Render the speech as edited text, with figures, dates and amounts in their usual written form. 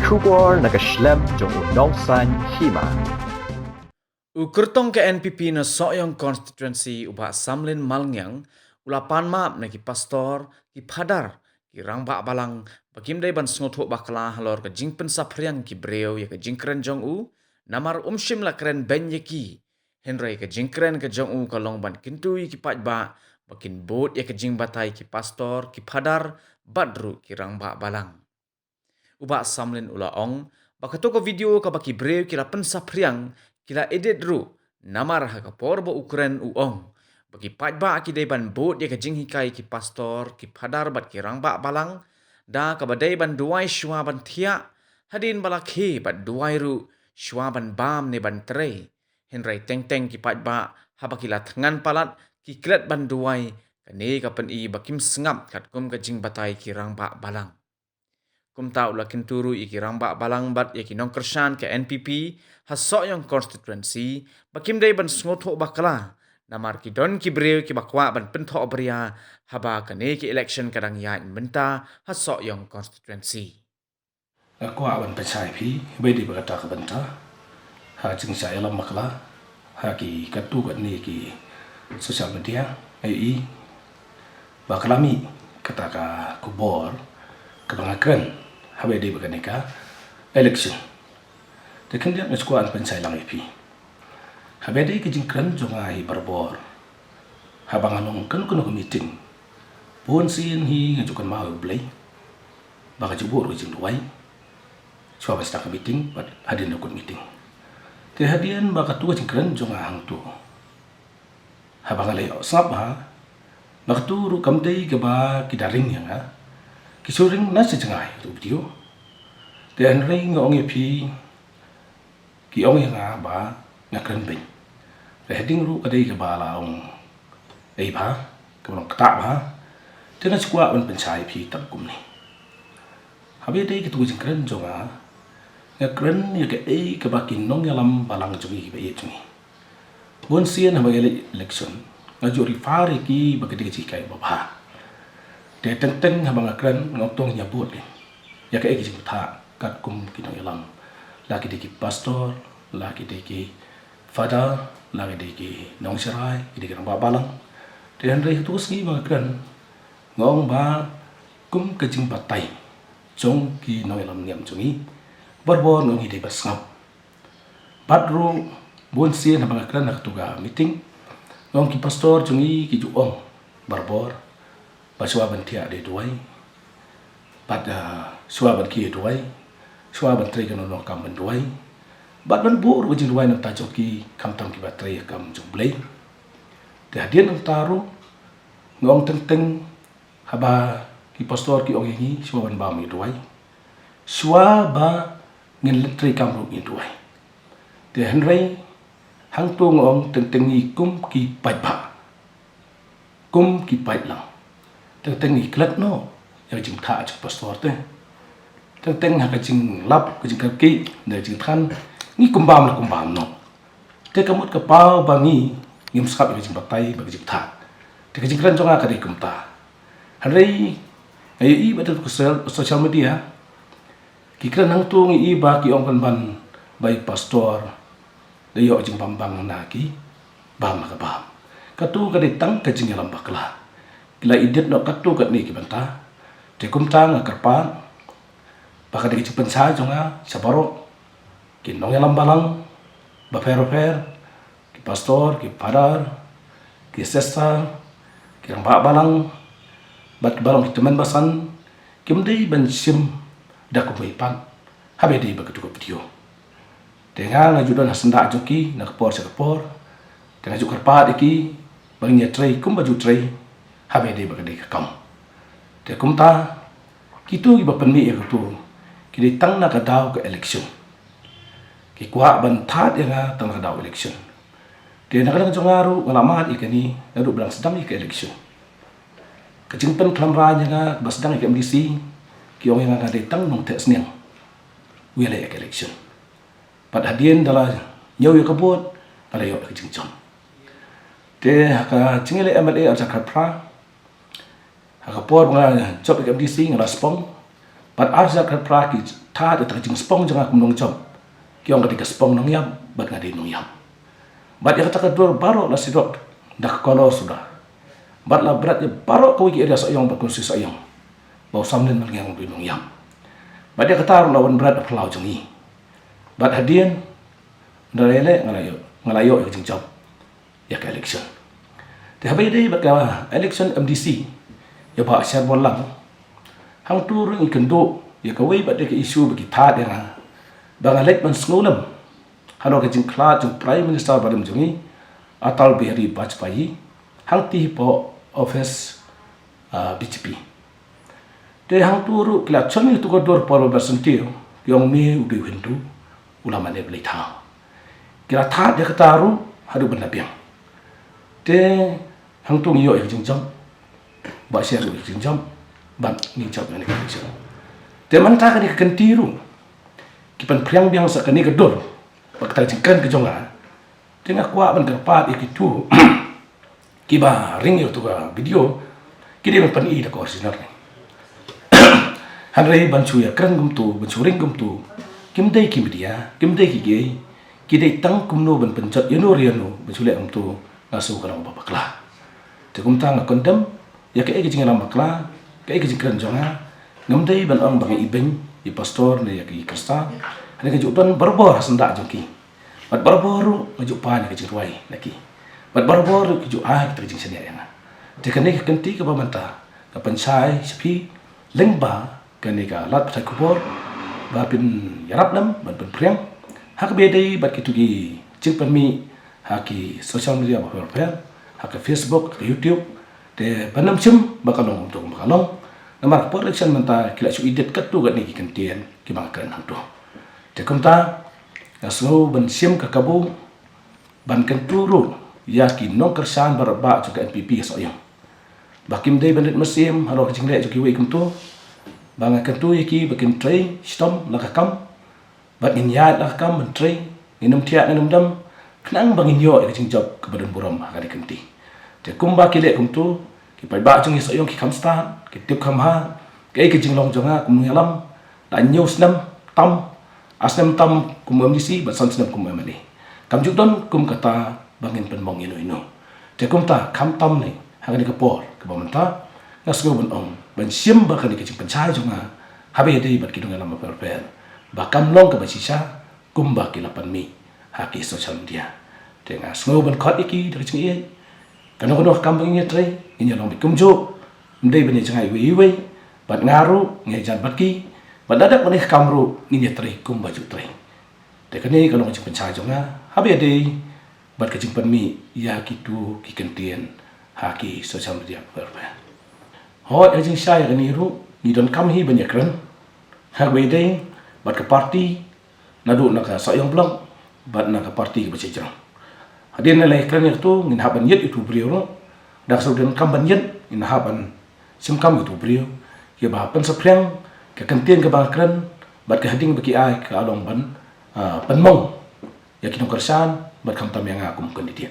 Kubor nagaslem jong unongsan hima. Ukurtong ke NPP na soyong constituency ubah samlin malngyang ulapan map na ki pastor ki phadar ki rangba balang bagimdai ban sngothok bakla halor ka jingpen sapriang ki breu ya ka jingkren jong u namar umshim la kren ben yaki henry ka jingkren ka jong u ka long ban kintui ki pajba bakin bot ya ka jingbatai ki pastor ki phadar badru ki rangba balang ubah samlin ula ong bakato ko video ka baki breu ki la pensa priang kila edit ru namar ha ka porbo ukren uong bagi pajba ki deban bot ya ka jinghikai ki pastor ki phadar bat ki rangba balang da ka badai ban duai shwa ban thia hadin balakhe bat duai ru shwa ban bam ne ban tre henrai teng teng ki pajba ha baki la thangan palat ki klet ban duai ka ne ka pen i bakim sngap kat kum ka jing batai ki rangba balang kum tau la kinturu iki ramba balang bat yaki nong kersan ke NPP hasok yang constituency bakim dai ban sngothok bakala namar ki don ki breu ki bakwa ban penthok bria haba kane ki election kadang ya inventa hasok yang constituency Aku awan percaya pi, bedi berkata kebenta, ha jeng saya lam makla, ha ki katu kat ni ki sosial media, AI, bakalami kata ka kubor, kebangakan, ha bedi berkaneka election. Tekan dia ngeskuan percaya lang pi, ha bedi kejingkran jongai berbor, ha banganong kan kuno meeting, pun sin hi ngajukan mau blay, bakajubur kejing duai. Cuma basta ka meeting, but hadin ikut meeting. Te hadian baka tuwa jingkran jong ahang tu. Habang alay sap ha, baka turu kamday gaba kidaring yang ha. Kisuring nasa jengay tu video. Te anray ngong pi ki ong yang ha ba ngakran bin. Te hading ru kaday gaba laong ay ba, kabalong kata ba. Te na sikuwa ban pensay pi tabkum ni. Habis day ketua jingkran jong ha. Ngakren ya ke ke bakin nong yalam balang jungi ki bayi jungi. Bon sian ha bagay election ngajuri fari ki bagay dikci kai baba. Te teng ha bangakren ngotong nyabut ni. Ya ke ki jingta kat kum ki nong yalam. Laki diki pastor, laki diki father, laki diki nong serai, diki nong balang. Te handai tu ski bangakren ngong ba kum ke jing patai. Jong ki nong yalam niam jungi. Berbor nong hidai basngap. Badru bon sien habang akran nak tuga meeting. Nong ki pastor jungi ki juong berbor. Baswa bantia de duai. Bad swa ban ki duai. Swa ban tre kan nong kam ban duai. Bad ban bur wajin duai nang tajok ki kam tam ki batrai kam jung blai. Te hadian nang taru ngong teng haba ki pastor ki ong hi swa ban ba mi duai. Swa ba ngin letri kam ru ni duai. Te henry hang tu ngong teng ni kum ki pai ba. Kum ki pai lang. Teng ni klet no. Ya jing tha chu pastor te. Teng ha ka jing lap ka jing ki ne jing than ni kum bam no. Te kamut ka pau ba ni ngim skap ka jing patai ba jing tha. Te ka jing kran jonga ka ri kum ta. Henry ai betul social media kikran hang tu ngi iba ki ong ban bai pastor de yo jing bambang na ki bam ka bam katu ka de tang ka jing lam bakla kila idet no katu ka ni ki banta te kum tang ka pa baka de ki pensa jonga sabaro ki nong lam balang ba fer ki pastor ki padar ki sesar ki rang ba balang bat balang ki teman basan kim dei ban sim dah ko may pan habe di begitu ko video tengah ngaju dan senda joki nak por sa por tengah juk karpa iki bangnya tray kum baju tray habe di bagade kam te kum ta kitu gi bapen mi ko tu ki tang na ka daw ka election ki kwa ban that ya tang ka daw election te nak kadang jongaru ngalamat ikani adu belang sedang ka election kejingpen klamra nya basdang ka MDC ki ong yang ada tang nong tes niang wilayah election pad hadien dala nyau ya kabut ala yo ka jingchon te ka chingile MLA ar sakra ha ka por nga job ka MDC ngala spong pad ar sakra ki tha de tak jing spong jang kum nong chom kiong ketika spong nong yam bat ngadi nong yam bat ya kata kedua baro la sidot dak kolor sudah bat la berat ya baro ko igi area sayong bat kunsi sayong bau samlen Malngiang bi nong yam bat ya kata lawan berat aplau jang i bat hadian darele ngalayo jing chom ya ke election te habai dei bat ka election MDC ya ba syar bolang hang turun ikan do ya kawai bat ke isu bagi tha de nga bangalet man sngulam halo ke jing kla jing prime minister badam jungi Atal Bihari Vajpayee hang ti po office BJP de hang turu kla choni tu ko dor por bersentiu yong mi ubi hindu ulama ne beli tha kira tha de kataru hadu benabiang de hang tung yo jing jam ba sia ru jing jam ban ni chap ni ka sia de man ta ka ni kan tiru ki pan priang biang sa ka ni ka dor ba ka jing kan ka jonga de nga kwa ban ka pa ki tu ki ba ring yo tu ka video ki de pan i da ko original ni han rei ban chu ya krang gum tu ban chu ring gum tu kim dei ki media kim dei ki ge ki dei tang kum no ban pen chat yo no ria no ban chu le am tu na su ka ram ba kla te kum tang kondem ya ke jing ram bakla ke jing kran jonga ngam dei ban ong bang ibeng i pastor ne ya ki krista ane ke judan barbor senda joki bat barbor maju pa ne ke jirwai laki bat barbor ke ju ai ke jing senia ya te kan ne ke kenti ke bamanta ka pansai spi lengba kan ne ka lat psa kubor ba pin yarap nam ban pen priang hak be dei bat ki tu gi jing pan mi ha ki social media ba ha ke Facebook ke YouTube de banam chim bakalong tu bakalong namar production menta kila su idet kat tu gat ni kan tien ki bang kan hang tu te kumta aslo ban sim ka kabu ban kan turu ya ki nong kersan barba juga NPP so yang bakim dei bandit mesim halo kicing le ki wei kum tu bang kan tu ki bakin tray stom la ka kam bat in ya la kam ban tray inum tiat inum dam knang bangin yo kicing job ke badan buram ka di kenti te kumba kile kum tu ki pai ba chung so yong ki kham sta ki tip kham ha ke jing long jonga kum ngalam da news nam tam asnam tam kum MDC ba san snam kum MD kam juk don kum kata bangin pen mong ino te kum ta kham tam ni ha ni ka por ka ba manta ngas go ban ong ban sim ba ka ni ki jing panchai jonga ha be dei bat ki dong ngalam ba per ba kam long ka ba sisa kum ba ki lapan mi ha ki social media te ngas go ban khot iki de jing ye kana ko kampung ni trai ini long bikum jo ndai bani jangai wi bat ngaru ngai jan bat ki bat dadak bani kamru ni trai kum baju trai te kani kalau macam pencah jonga habi ade bat kecing mi ya kitu ki kentien ha ki social media berba hot ajing sai ni ru ni don kam hi banyak ran ha ade bat ke parti nadu nak sayang blong bat nak parti ke becejang hadin nalai kran itu ngin haban yet itu beliau dak saudara kam ban yet in haban sim kam itu beliau ya ba pen saprang ke kentien ke bangkran bat ke hading bagi ai ke along ban penmong ya kinong kersan bat kam tam yang aku mungkin dia